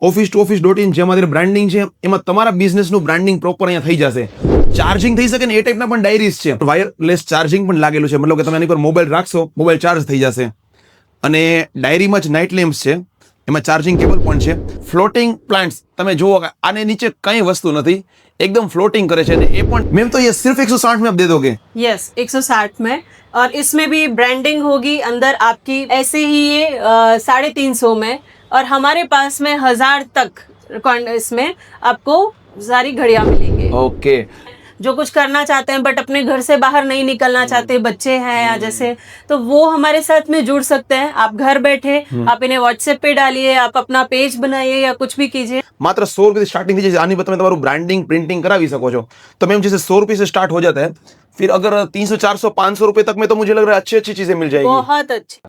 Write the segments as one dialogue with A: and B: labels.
A: office2office.in જેમાં અત્યારે branding છે એમાં તમારા બિઝનેસનું બ્રાન્ડિંગ પ્રોપર અહીંયા થઈ જશે. ચાર્જિંગ થઈ શકે ને એ ટાઈપના પણ ડાયરીઝ છે. વાયરલેસ ચાર્જિંગ પણ લાગેલું છે, મતલબ કે તમે આની પર મોબાઈલ રાખશો, મોબાઈલ ચાર્જ થઈ જશે. અને ડાયરીમાં જ નાઇટ લેમ્પ્સ છે, એમાં ચાર્જિંગ કેબલ પણ છે. ફ્લોટિંગ પ્લાન્ટ્સ તમે જુઓ કે આને નીચે કઈ વસ્તુ નથી, एकदम फ्लोटिंग करे छे. ये पण मैम तो ये सिर्फ 160 में आप दे दोगे?
B: यस 160 में, और इसमें भी ब्रांडिंग होगी अंदर आपकी. ऐसे ही ये 350 में, और हमारे पास में 1000 तक इसमें आपको सारी घड़ियां मिलेंगे.
A: ओके.
B: जो कुछ करना चाहते हैं बट अपने घर से बाहर नहीं निकलना चाहते, बच्चे हैं या जैसे, तो वो हमारे साथ में जुड़ सकते हैं. आप घर बैठे आप इन्हें व्हाट्सएप पे डालिए, आप अपना पेज बनाइए या कुछ भी कीजिए.
A: मात्र 100 रुपये से स्टार्टिंग थी. आनी पर તમે તમારું બ્રાન્ડિંગ પ્રિન્ટિંગ કરાવી શકો છો. तो मैम जैसे 100 रुपये से स्टार्ट हो जाता है, फिर अगर 300 400 500 रुपये तक में तो मुझे लग रहा है अच्छी चीजें मिल जाएगी.
B: बहुत अच्छी.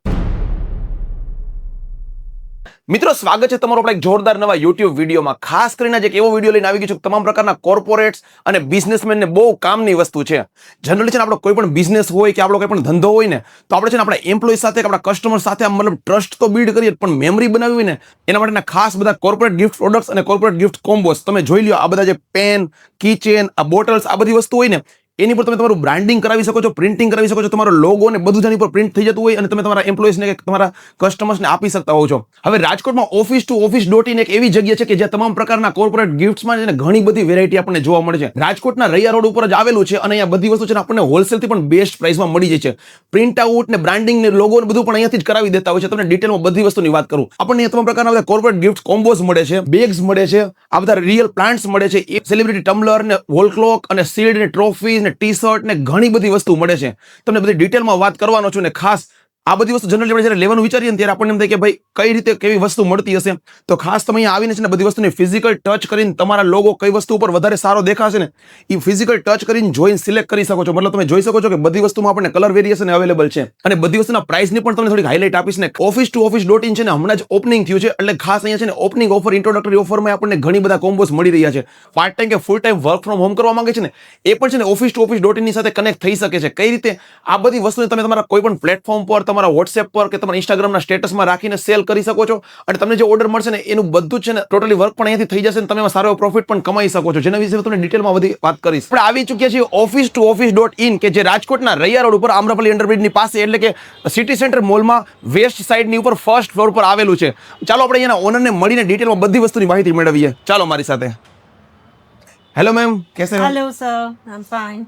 A: મિત્રો સ્વાગત છે તમારું આપણા એક જોરદાર નવા YouTube વિડીયોમાં. ખાસ કરીને આજે એક એવો વિડીયો લઈને આવી ગયો છું કે તમામ પ્રકારના કોર્પોરેટ્સ અને બિઝનેસમેનને બહુ કામની વસ્તુ છે. જનરલી છે ને આપણો કોઈ પણ બિઝનેસ હોય કે આપણો કોઈ પણ ધંધો હોય ને, તો આપણે છે ને આપણા એમ્પ્લોય સાથે કે આપણા કસ્ટમર સાથે આમ મતલબ ટ્રસ્ટ તો બિલ્ડ કરીએ, પણ મેમરી બનાવવી હોય ને એના માટેના ખાસ બધા કોર્પોરેટ ગિફ્ટ પ્રોડક્ટ્સ અને કોર્પોરેટ ગિફ્ટ કોમ્બોસ તમે જોઈ લ્યો. આ બધા જે પેન, કીચેન, આ બોટલ્સ, આ બધી વસ્તુ હોય ને એની પર તમે તમારું બ્રાન્ડિંગ કરાવી શકો છો, પ્રિન્ટિંગ કરાવી શકો છો, તમારો લોગો ને બધું જ એની પર પ્રિન્ટ થઈ જતું હોય અને તમે તમારા એમ્પ્લોઈઝને કે તમારા કસ્ટમર્સને આપી શકતા હોવ છો. હવે રાજકોટમાં office2office.in એક એવી જગ્યા છે કે જ્યાં તમામ પ્રકારના કોર્પોરેટ ગિફ્ટ્સમાં છે ને ઘણી બધી વેરાયટી આપણને જોવા મળે છે. રાજકોટના રૈયા રોડ ઉપર જ આવેલું છે અને અહીંયા બધી વસ્તુ છે ને આપણને હોલસેલથી પણ બેસ્ટ પ્રાઇસમાં મળી જાય છે. પ્રિન્ટ આઉટ ને બ્રાન્ડિંગ ને લોગો ને બધું પણ અહીંયાથી જ કરાવી દેતા હોય છે. તમને ડિટેલમાં બધી વસ્તુની વાત કરું, આપણને તમામ પ્રકારના બધા કોર્પોરેટ ગિફ્ટ કોમ્બોસ મળે છે, બેગ્સ મળે છે, આ બધા રિયલ પ્લાન્ટ્સ મળે છે, સેલિબ્રિટી ટમ્બલર ને વોલ ક્લોક અને શીલ્ડ ને ટ્રોફીઝ ને ટી શર્ટ ને ઘણી બધી વસ્તુ મળે છે. તમને બધી ડિટેલમાં વાત કરવાનો છું. ને ખાસ આ બધી વસ્તુ જનરલી આપણે જ્યારે લેવાનું વિચારીએ ને ત્યારે આપણને એમ થાય કે ભાઈ કઈ રીતે કેવી વસ્તુ મળતી હશે. તો ખાસ તમે અહીંયા આવીને છે ને બધી વસ્તુની ફિઝિકલ ટચ કરીને તમારા લોગો કઈ વસ્તુ ઉપર વધારે સારો દેખાશે ને એ ફિઝિકલ ટચ કરીને જોઈને સિલેક્ટ કરી શકો છો. મતલબ તમે જોઈ શકો છો કે બધી વસ્તુમાં આપણને કલર વેરિએશન અવેલેબલ છે અને બધી વસ્તુના પ્રાઇસની પણ તમને થોડી હાઇલાઇટ આપીશ. ને office2office.in છે ને હમણાં જ ઓપનિંગ થયું છે, એટલે ખાસ અહીંયા છે ને ઓપનિંગ ઓફર, ઇન્ટ્રોડક્ટરી ઓફરમાં આપણને ઘણી બધા કોમ્બોસ મળી રહ્યા છે. પાર્ટ ટાઈમ કે full time work from home કરવા માંગે છે ને એ પણ છે ને office2office.in ની સાથે કનેક્ટ થઈ શકે છે. કઈ રીતે આ બધી વસ્તુને તમે તમારા કોઈ પણ પ્લેટફોર્મ પર, તમારા વોટ્સએપ પર કે તમારા ઇન્સ્ટાગ્રામના સ્ટેટસમાં રાખીને સેલ કરી શકો છો અને તમને જે ઓર્ડર મળશે ને એનું બધું છે ને ટોટલી વર્ક પણ અહીંયાથી થઈ જશે અને તમે એમાં સારો પ્રોફિટ પણ કમાઈ શકો છો, જેના વિશે તમને ડિટેલમાં બધી વાત કરીશ. આપણે આવી ચૂક્યા છીએ office2office.in કે જે રાજકોટના રૈયા રોડ ઉપર આમ્રપલ્લી અંડરબ્રિજની પાસે, એટલે કે સિટી સેન્ટર મોલમાં વેસ્ટ સાઈડની ઉપર ફર્સ્ટ ફ્લોર પર આવેલું છે. ચાલો આપણે અહીંયાના ઓનરને મળીને ડિટેલમાં બધી વસ્તુની માહિતી મેળવીએ. ચાલો મારી સાથે. हेलो मैम, कैसे हैं?
B: Hello sir, I am fine.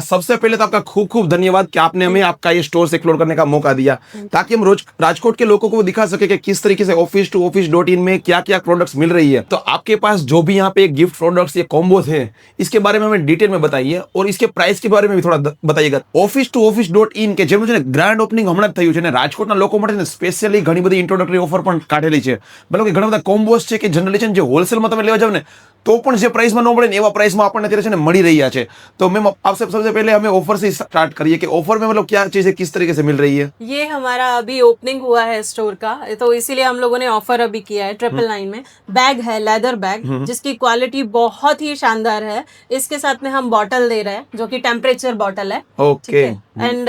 A: सबसे पहले तो आपका खूब खूब धन्यवाद कि आपने हमें आपका ये स्टोर एक्सप्लोर करने का मौका दिया, ताकि हम रोज राजकोट के लोगों को दिखा सके कि किस तरीके से office2office.in में क्या क्या प्रोडक्ट्स मिल रही है. तो आपके पास जो भी यहाँ पे गिफ्ट प्रोडक्ट्स ये कॉम्बोज है, इसके बारे में हमें डिटेल में बताइए और इसके प्राइस के बारे में भी थोड़ा बताइएगा. office2office.in કે જેમનું છે ને ગ્રાન્ડ ઓપનિંગ હમણાં જ થયું છે ને રાજકોટના લોકો માટે ને સ્પેશિયલી ઘણી બધી ઇન્ટ્રોડક્ટરી ઓફર પણ કાઢેલી છે. મતલબ કે ઘણા બધા કોમ્બોસ છે કે જનરલી છે ને જે હોલસેલમાં તમે લેવા જાવ ને तो पण જે પ્રાઇસમાં ન મળે ને એવા પ્રાઇસમાં આપણને અત્યારે છે ને મળી રહ્યા છે. तो मैम आपसे सबसे पहले हमें ऑफर से स्टार्ट करिए कि ऑफर में मतलब क्या चीजें किस तरीके से मिल रही है.
B: ये हमारा अभी ओपनिंग हुआ है स्टोर का, तो इसीलिए हम लोगों ने ऑफर अभी किया है 999 में. बैग है, लेदर बैग, जिसकी क्वालिटी बहुत ही शानदार है. इसके साथ में हम बॉटल दे रहे हैं जो कि टेम्परेचर बॉटल है.
A: ओके.
B: एंड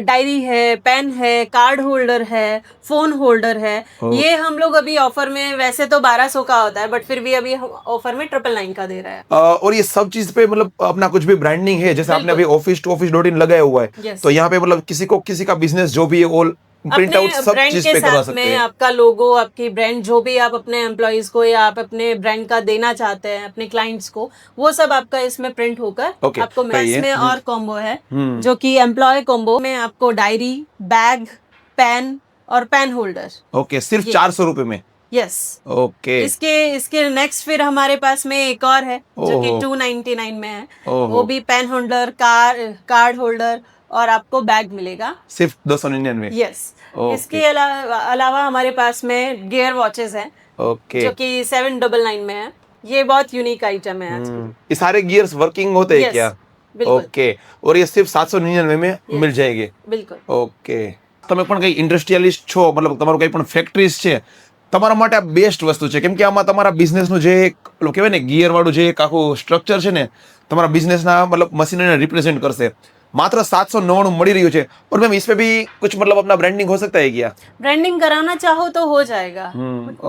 B: डायरी है, पेन है, कार्ड होल्डर है, फोन होल्डर है. ये हम लोग अभी ऑफर में, वैसे तो 1200 का होता है बट फिर भी अभी ऑफर में 999 का दे रहा है.
A: और ये सब चीज पे मतलब अपना कुछ भी ब्रांडिंग है, जैसे आपने अभी office2office.in लगाया हुआ है.
B: Yes.
A: तो यहाँ पे मतलब किसी का बिजनेस जो भी है वो प्रिंट आउट सब
B: ब्रांड
A: चीज
B: के
A: पे करवा
B: साथ
A: सकते
B: में
A: हैं.
B: आपका लोगो, आपकी ब्रांड जो भी आप अपने एम्प्लॉइज को या आप अपने ब्रांड का देना चाहते हैं अपने क्लाइंट्स को, वो सब आपका इसमें प्रिंट होकर आपको मैच में. और कॉम्बो है जो कि एम्प्लॉय कॉम्बो में आपको डायरी, बैग, पेन और पेन होल्डर.
A: ओके, सिर्फ 400 रुपए में.
B: यस.
A: ओके.
B: इसके नेक्स्ट फिर हमारे पास में एक और है जो कि 299 में है. वो भी पेन होल्डर, कार्ड होल्डर और आपको बैग मिलेगा
A: सिर्फ 299 में.
B: यस. इसके अलावा हमारे पास में गियर वॉचेस हैं.
A: ओके.
B: जो कि 799 में है. ये बहुत यूनिक आइटम है आज.
A: ये सारे गियर्स वर्किंग होते हैं
B: Yes,
A: क्या?
B: बिल्कुल.
A: ओके. और ये सिर्फ 799 में मिल जाएगी.
B: बिल्कुल.
A: ઓકે. તમે પણ કઈ ઇન્ડસ્ટ્રીયલિસ્ટ છો, મતલબ તમારું કઈ પણ ફેક્ટરીઝ છે, તમારા માટે આ બેસ્ટ વસ્તુ છે, કેમ કે આમાં તમારા બિઝનેસનું જે પેલું કહેવાય ને ગિયર વાળું જે એક આખું સ્ટ્રક્ચર છે ને તમારા બિઝનેસના મતલબ મશીનરીને રિપ્રેઝેન્ટ કરશે. मात्र 799 मળી રહ્યું છે. और मैम इस पे भी कुछ मतलब अपना ब्रांडिंग हो सकता है क्या?
B: ब्रांडिंग कराना चाहो तो हो जाएगा.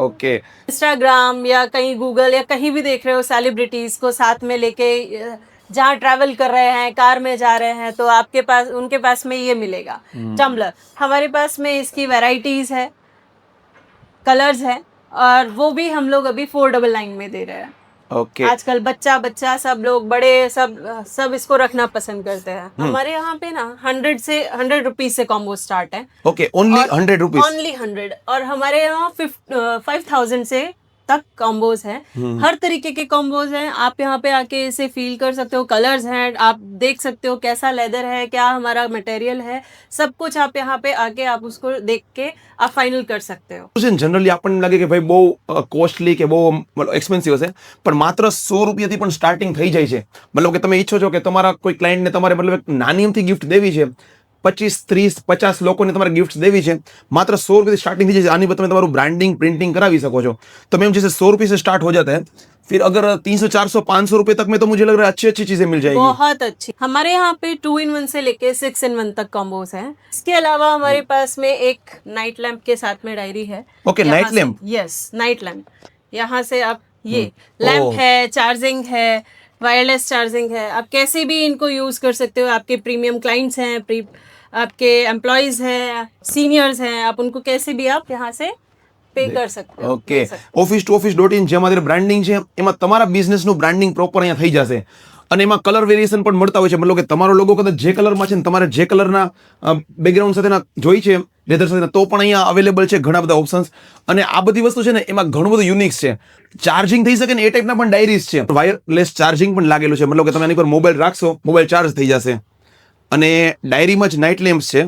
A: ओके.
B: इंस्टाग्राम या कहीं गूगल या कहीं भी देख रहे हो सेलिब्रिटीज को साथ में लेके जहाँ ट्रैवल कर रहे हैं, कार में जा रहे हैं, तो आपके पास उनके पास में ये मिलेगा टम्बलर. हमारे पास में इसकी वैरायटीज है, कलर्स है, और वो भी हम लोग अभी 499 में दे रहे हैं.
A: ओके.
B: आजकल बच्चा सब लोग बड़े सब इसको रखना पसंद करते हैं. हमारे यहाँ पे ना 100 रुपीज से कॉम्बो स्टार्ट है.
A: ओके. Only 100 rupees.
B: ओनली 100. और हमारे यहाँ 5000 से तक कॉम्बोज हैं. हर तरीके के कॉम्बोज हैं. आप यहाँ पे आके इसे फील कर सकते हो. कलर्स हैं, आप देख सकते हो कैसा लेदर है, क्या हमारा मटेरियल है, सब कुछ आप यहाँ पे आके आप उसको देख के आप फाइनल कर सकते हो.
A: जनरली આપણને લાગે કે ભાઈ બહુ કોસ્ટલી કે બહુ એક્સપેન્સિવ હશે, પણ માત્ર 100 રૂપિયાથી પણ સ્ટાર્ટિંગ થઈ જાય છે. મતલબ કે તમે ઈચ્છો છો કે તમારા કોઈ ક્લાયન્ટને તમારે મતલબ એક નાની અમથી ગિફ્ટ દેવી છે, 25, 30, 50 લોકોને તમારે गिफ्ट देवी છે, मात्र 100 रुपये से स्टार्टिंग थी. आनी पर तुम्हारू ब्रांडिंग प्रिंटिंग करा सको छो. तो मैम जैसे 100 रुपये से स्टार्ट हो जाता है, फिर अगर 300, 400, 500 रुपये तक में तो मुझे लग रहा है अच्छी अच्छी चीजें मिल जाएगी.
B: बहुत अच्छी. हमारे यहाँ पे 2-in-1 से लेके 6-in-1 तक कॉम्बोज हैं. इसके अलावा हमारे पास में एक नाइट लैम्प के साथ में डायरी है.
A: Okay. Night lamp.
B: Yes, night lamp. यहाँ से आप ये लैम्प है, चार्जिंग है, वायरलेस चार्जिंग है. आप कैसे भी इनको यूज कर सकते हो. आपके प्रीमियम क्लाइंट्स हैं, आपके एम्प्लॉयज हैं, सीनियर्स हैं, आप उनको कैसे भी आप यहाँ से पे कर सकते हो.
A: ઓકે. ઓફિસ ટુ ઓફિસ.in જેમાં અત્યારે બ્રાન્ડિંગ છે, એમાં તમારા બિઝનેસનું બ્રાન્ડિંગ પ્રોપર અહીંયા થઈ જશે. અને એમાં કલર વેરિએશન પણ મળતા હોય છે. મતલબ કે તમારો લોગો કદાચ જે કલરમાં છે ને તમારે જે કલરના બેકગ્રાઉન્ડ સાથેના જોઈ છે લેધર સાથે, તો પણ અહીંયા અવેલેબલ છે ઘણા બધા ઓપ્શન્સ. અને આ બધી વસ્તુ છે ને એમાં ઘણું બધું યુનિક્સ છે. ચાર્જિંગ થઈ શકે ને એ ટાઈપના પણ ડાયરીઝ છે. વાયરલેસ ચાર્જિંગ પણ લાગેલું છે. મતલબ કે તમે એની પર મોબાઈલ રાખશો, મોબાઈલ ચાર્જ થઈ જશે. અને डायरी में नाइट लैम्प्स है,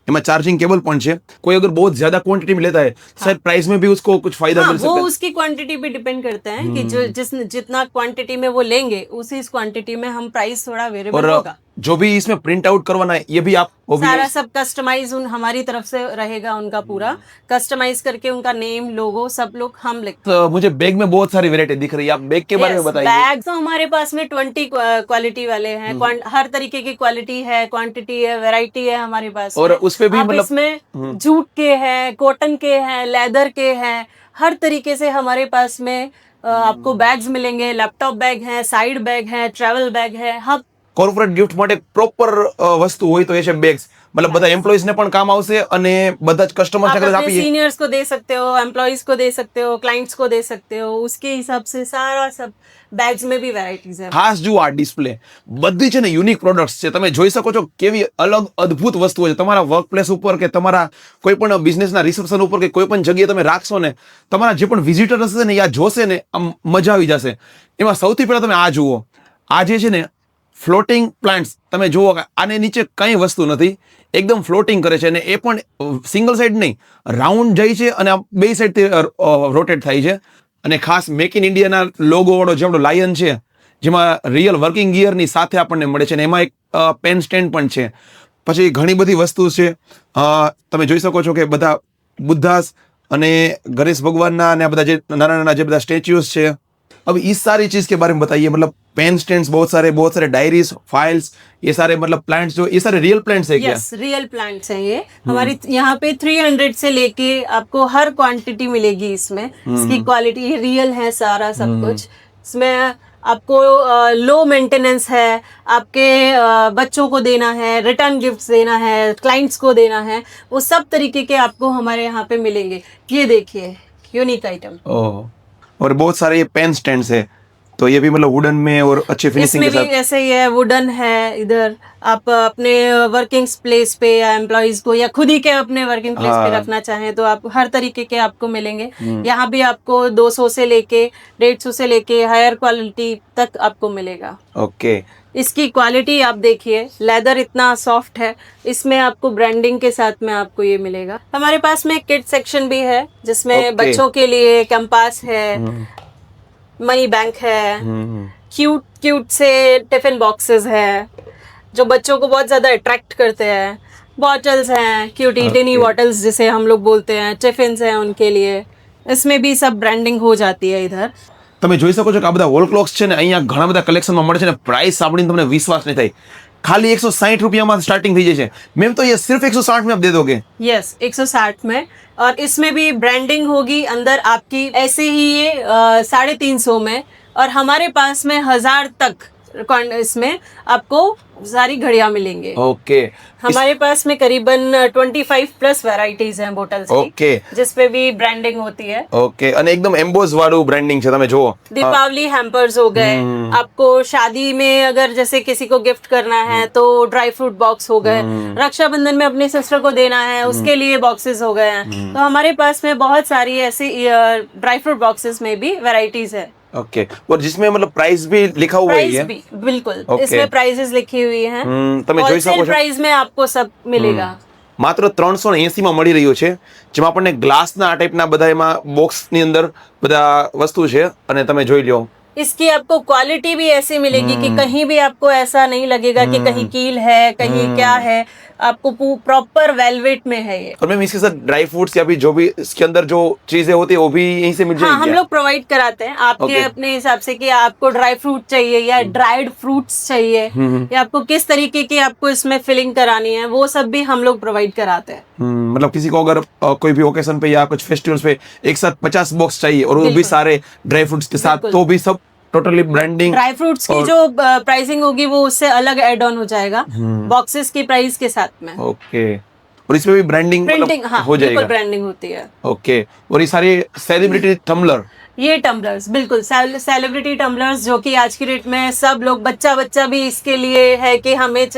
A: एમાં चार्जिंग केबल पण છે. कोई अगर बहुत ज्यादा क्वांटिटी में लेता है, शायद प्राइस में भी उसको कुछ फायदा मिल सकता है.
B: वो उसकी क्वांटिटी पे डिपेंड करता है कि जो जितना क्वांटिटी में वो लेंगे, उसी क्वांटिटी में हम प्राइस थोड़ा वेरिएबल होगा.
A: जो भी इसमें प्रिंट आउट करवाना है, ये भी आप
B: सारा सब कस्टमाइज हमारी तरफ से रहेगा. उनका पूरा कस्टमाइज करके उनका नेम, लोगो सब लोग हम लिखते हैं.
A: तो मुझे बैग में बहुत सारी वैरायटी दिख रही है. आप बैग के बारे में बताइए.
B: बैग तो हमारे पास में 20 क्वालिटी वाले हैं. हर तरीके की क्वालिटी है, क्वांटिटी है, वैरायटी है हमारे पास.
A: और उसपे भी मतलब
B: इसमें जूट के हैं, कॉटन के हैं, लेदर के हैं. हर तरीके से हमारे पास में आपको बैग्स मिलेंगे. लैपटॉप बैग है, साइड बैग है, ट्रैवल बैग है. हम
A: કોર્પોરેટ ગિફ્ટ માટે પ્રોપર વસ્તુ હોય તો એ છે બેગ્સ. मतलब બધા एम्प्लॉइज ने પણ કામ આવશે અને બધા જ કસ્ટમર ને
B: आप अपने सीनियर्स को दे सकते हो, एम्प्लॉइज को दे सकते हो, क्लाइंट्स को दे सकते हो. उसके हिसाब से सारा सब બેગ્સ में भी વેરાયટીઝ है.
A: ખાસ જુઓ આ ડિસ્પ્લે બધી છે ને યુનિક પ્રોડક્ટ્સ છે. તમે જોઈ શકો છો કેવી અલગ અદ્ભુત વસ્તુઓ છે. તમારા વર્ક પ્લેસ ઉપર કે તમારા કોઈ પણ બિઝનેસના રિસેપ્શન ઉપર કે કોઈ પણ જગ્યાએ તમે રાખશો ને, તમારા જે પણ વિઝિટર હશે ને, યા જોશે ને, આમ મજા આવી જશે. એમાં સૌથી પહેલા તમે આ જુઓ. આ જે છે ને ફ્લોટિંગ પ્લાન્ટ્સ, તમે જુઓ કે આને નીચે કંઈ વસ્તુ નથી, એકદમ ફ્લોટિંગ કરે છે. અને એ પણ સિંગલ સાઈડ નહીં, રાઉન્ડ જાય છે અને બે સાઈડથી રોટેટ થાય છે. અને ખાસ મેક ઇન ઇન્ડિયાના લોગો વાળો જે આપણો લાયન છે, જેમાં રિયલ વર્કિંગ ગિયરની સાથે આપણને મળે છે. અને એમાં એક પેન સ્ટેન્ડ પણ છે. પછી ઘણી બધી વસ્તુ છે. તમે જોઈ શકો છો કે બધા બુદ્ધાસ અને ગણેશ ભગવાનના અને આ બધા જે નાના નાના જે બધા સ્ટેચ્યુઝ છે. अब इस सारी चीज के बारे में बताइए. मतलब पेन स्टैंड्स बहुत सारे डायरीज, फाइल्स, ये सारे मतलब प्लांट्स, जो ये सारे रियल प्लांट्स है क्या?
B: यस, रियल प्लांट्स हैं ये. हमारी यहाँ पे 300 से लेके आपको हर क्वांटिटी मिलेगी इसमें. इसकी क्वालिटी रियल है सारा सब कुछ. इसमें आपको लो मेंटेनेंस है. आपके बच्चों को देना है, रिटर्न गिफ्ट्स देना है, क्लाइंट्स को देना है, वो सब तरीके के आपको हमारे यहाँ पे मिलेंगे. ये देखिए यूनिक आइटम.
A: ओह. और बहुत सारे ये पेन स्टैंड्स है, तो ये भी मतलब वुडन में और अच्छे फिनिशिंग के साथ.
B: इसमें भी ऐसे ही है, वुडन है. इधर आप अपने वर्किंग प्लेस पे या एम्प्लॉइज को या खुद ही के अपने वर्किंग प्लेस पे रखना चाहें तो आप हर तरीके के आपको मिलेंगे. यहाँ भी आपको 200 से लेके 150 से लेके हायर क्वालिटी तक आपको मिलेगा.
A: ओके.
B: इसकी क्वालिटी आप देखिए, लेदर इतना सॉफ्ट है. इसमें आपको ब्रांडिंग के साथ में आपको ये मिलेगा. हमारे पास में किड सेक्शन भी है, जिसमें बच्चों के लिए कंपास है, मनी बैंक है, क्यूट से टिफिन बॉक्सेस है जो बच्चों को बहुत ज्यादा अट्रैक्ट करते हैं. बॉटल्स हैं, क्यूटी टिनी बॉटल्स जिसे हम लोग बोलते हैं, टिफिन हैं उनके लिए. इसमें भी सब ब्रांडिंग हो जाती है इधर.
A: તમે જોઈ શકો છો કે આ બધા વોલ ક્લોક્સ છે ને, અહીંયા ઘણા બધા કલેક્શનમાં મળે છે ને. પ્રાઇસ સાંભળીને તમને વિશ્વાસ નહીં થાય, खाली 160 रुपया में स्टार्टिंग थी जाए मैम, तो ये सिर्फ 160 में आप दे दोगे?
B: यस 160 में, और इसमें भी ब्रांडिंग होगी अंदर आपकी, ऐसे ही ये 350 में, और हमारे पास में 1000 तक इसमें आपको सारी घड़ियां मिलेंगे।
A: ओके,
B: हमारे पास में करीबन 25 प्लस वेराइटीज हैं बोटल्स की,
A: ओके,
B: जिसपे भी ब्रांडिंग होती है।
A: ओके, અને એકદમ એમ્બોઝ વાળું બ્રાન્ડિંગ છે, તમે જુઓ।
B: दीपावली हैम्पर्स हो गए, आपको शादी में अगर जैसे किसी को गिफ्ट करना है तो ड्राई फ्रूट बॉक्स हो गए, रक्षाबंधन में अपनी सिस्टर को देना है उसके लिए बॉक्सेस हो गए हैं। तो हमारे पास में बहुत सारी ऐसी ड्राई फ्रूट बॉक्सेस में भी वेराइटीज है।
A: ओके, और जिसमें मतलब प्राइस भी लिखा हुआ
B: प्राइस
A: है?
B: भी बिल्कुल, इसमें प्राइसेस लिखी हुई हैं।
A: તમે જોઈ શકો છો
B: प्राइस में आपको सब मिलेगा।
A: માત્ર 380 માં મળી રહ્યો છે, જેમાં આપણને ગ્લાસના આ ટાઈપના બધા એમાં બોક્સની અંદર બધા વસ્તુ છે, અને તમે જોઈ લો
B: इसकी आपको क्वालिटी भी ऐसी मिलेगी कि कहीं भी आपको ऐसा नहीं लगेगा कि कहीं कील है, कहीं क्या है, आपको प्रॉपर वेलवेट में है ये।
A: और मैम इसके साथ ड्राई फ्रूट्स या भी जो भी इसके अंदर जो चीजें होती है वो भी यहीं से मिल जाएगी?
B: हाँ, हम लोग प्रोवाइड कराते हैं आपके अपने हिसाब से कि आपको ड्राई फ्रूट चाहिए या ड्राइड फ्रूट्स चाहिए, या आपको किस तरीके की आपको इसमें फिलिंग करानी है, वो सब भी हम लोग प्रोवाइड कराते हैं।
A: मतलब किसी को अगर कोई भी ओकेशन पे या कुछ फेस्टिवल्स पे एक साथ 50 बॉक्स चाहिए और वो भी सारे ड्राई फ्रूट्स के साथ, तो भी सब टोटली ब्रांडिंग।
B: ड्राई फ्रूट्स की जो प्राइसिंग होगी वो उससे अलग एड ऑन हो जाएगा बॉक्सेस की प्राइस के साथ में।
A: ओके, और इसमें भी ब्रांडिंग
B: प्रिंटिंग
A: हो जाएगा?
B: ब्रांडिंग होती है।
A: ओके, और ये सारे सेलिब्रिटी टम्बलर,
B: ये टम्बलर्स बिल्कुल सेलिब्रिटी टम्बलर्स, जो कि आज की डेट में सब लोग, बच्चा भी इसके लिए है कि हमें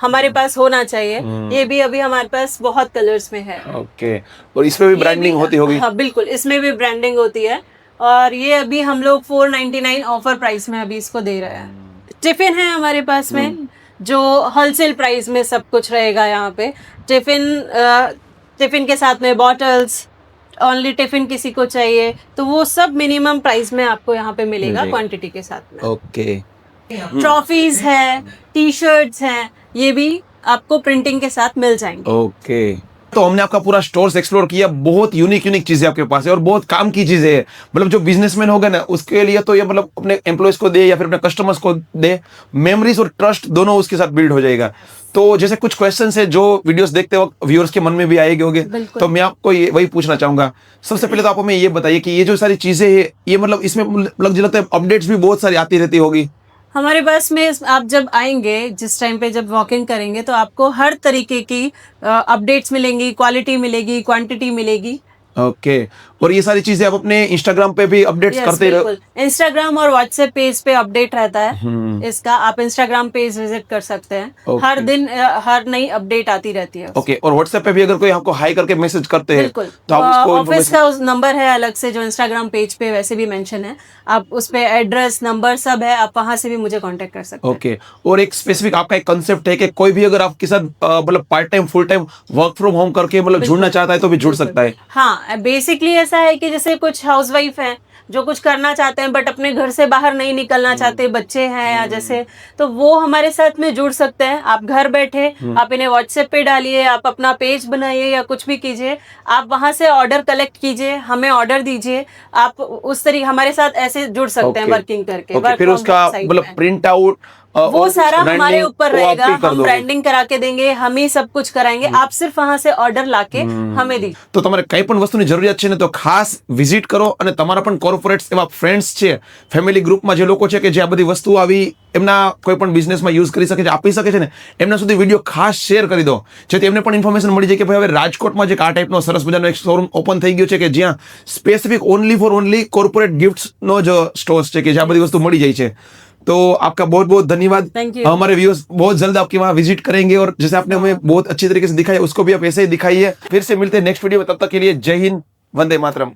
B: हमारे पास होना चाहिए। ये भी अभी हमारे पास बहुत कलर्स में है।
A: ओके, और इसमें भी ब्रांडिंग होती होगी?
B: हाँ बिल्कुल, इसमें भी ब्रांडिंग होती है, और ये अभी हम लोग 499 ऑफर प्राइस में अभी इसको दे रहे हैं। टिफिन है हमारे पास में जो होलसेल प्राइस में सब कुछ रहेगा यहाँ पे। टिफिन के साथ में बॉटल्स, ओनली टिफिन किसी को चाहिए तो वो सब मिनिमम प्राइस में आपको यहाँ पे मिलेगा क्वांटिटी के साथ में।
A: ओके,
B: ट्रॉफीज है, टी शर्ट्स हैं, ये भी आपको प्रिंटिंग के साथ मिल जाएंगे।
A: ओके, तो हमने आपका पूरा स्टोर्स एक्सप्लोर किया, बहुत यूनिक चीजें आपके पास है और बहुत काम की चीजें है। मतलब जो बिजनेसमैन होगा ना उसके लिए तो ये मतलब अपने एम्प्लॉयज को दे या फिर अपने कस्टमर्स को दे, मेमोरीज और ट्रस्ट दोनों उसके साथ बिल्ड हो जाएगा। तो जैसे कुछ क्वेश्चंस है जो वीडियोस देखते वक्त व्यूअर्स के मन में भी आएंगे होंगे, तो मैं आपको ये वही पूछना चाहूंगा। सबसे पहले तो आप हमें ये बताइए कि ये जो सारी चीजें है ये मतलब इसमें मुझे लगता है अपडेट्स भी बहुत सारी आती रहती होगी।
B: हमारे पास में आप जब आएंगे, जिस टाइम पे जब वॉक इन करेंगे तो आपको हर तरीके की अपडेट्स मिलेंगी, क्वालिटी मिलेगी, क्वांटिटी मिलेगी।
A: ओके, और ये सारी चीजें आप अपने इंस्टाग्राम पे भी अपडेट्स करते रहो?
B: इंस्टाग्राम और व्हाट्सएप पेज पे अपडेट रहता है इसका, आप इंस्टाग्राम पेज विजिट कर सकते हैं। हर दिन हर नई अपडेट आती रहती है।
A: ओके, और व्हाट्सएप पे भी अगर कोई आपको हाई करके मैसेज करते हैं
B: तो आप उसको ऑफिस का नंबर है अलग से जो इंस्टाग्राम पेज पे वैसे भी मेंशन है, आप उस पे एड्रेस नंबर सब है, आप वहां से भी मुझे कांटेक्ट कर सकते हैं।
A: ओके, और एक स्पेसिफिक आपका एक कंसेप्ट है कि कोई भी अगर आपके साथ मतलब part time full time work from home करके मतलब जुड़ना चाहता है तो भी जुड़ सकता है?
B: हाँ, बेसिकली ऐसा है कि जैसे कुछ हाउसवाइफ हैं जो कुछ करना चाहते हैं बट अपने घर से बाहर नहीं निकलना चाहते, बच्चे हैं या जैसे, तो वो हमारे साथ में जुड़ सकते हैं। आप घर बैठे आप इन्हें व्हाट्सएप पे डालिए, आप अपना पेज बनाइए या कुछ भी कीजिए, आप वहां से ऑर्डर कलेक्ट कीजिए, हमें ऑर्डर दीजिए, आप उस तरीके हमारे साथ ऐसे जुड़ सकते हैं वर्किंग करके।
A: फिर उसका मतलब प्रिंट आउट
B: वो सारा हमारे ऊपर रहेगा, हम ब्रांडिंग करा के देंगे, हम ही सब कुछ कराएंगे, आप सिर्फ वहां से ऑर्डर लाके हमें दी।
A: તો તમારે કઈ પણ વસ્તુની જરૂરિયાત છે ને તો ખાસ વિઝિટ કરો, અને તમારા પણ કોર્પોરેટ્સ એવા ફ્રેન્ડ્સ છે, ફેમિલી ગ્રુપમાં જે લોકો છે કે જે આ બધી વસ્તુ આવી એમના કોઈ પણ બિઝનેસમાં યુઝ કરી શકે છે, આપી શકે છે ને, એમના સુધી વિડીયો ખાસ શેર કરી દો, જેથી એમને પણ ઇન્ફોર્મેશન મળી જાય કે ભાઈ હવે રાજકોટમાં જે આ ટાઈપનો સરસ મજાનો એક શોરૂમ ઓપન થઈ ગયો છે કે જ્યાં specific only for only corporate ગિફ્ટ્સનો જ સ્ટોર્સ છે કે જ્યાં બધી વસ્તુ મળી જાય છે। तो आपका बहुत बहुत धन्यवाद। हमारे व्यूअर्स बहुत जल्द आपके वहाँ विजिट करेंगे, और जैसे आपने हमें बहुत अच्छी तरीके से दिखाया उसको भी आप ऐसे ही दिखाइए। फिर से मिलते हैं नेक्स्ट वीडियो में, तब तक के लिए जय हिंद, वंदे मातरम।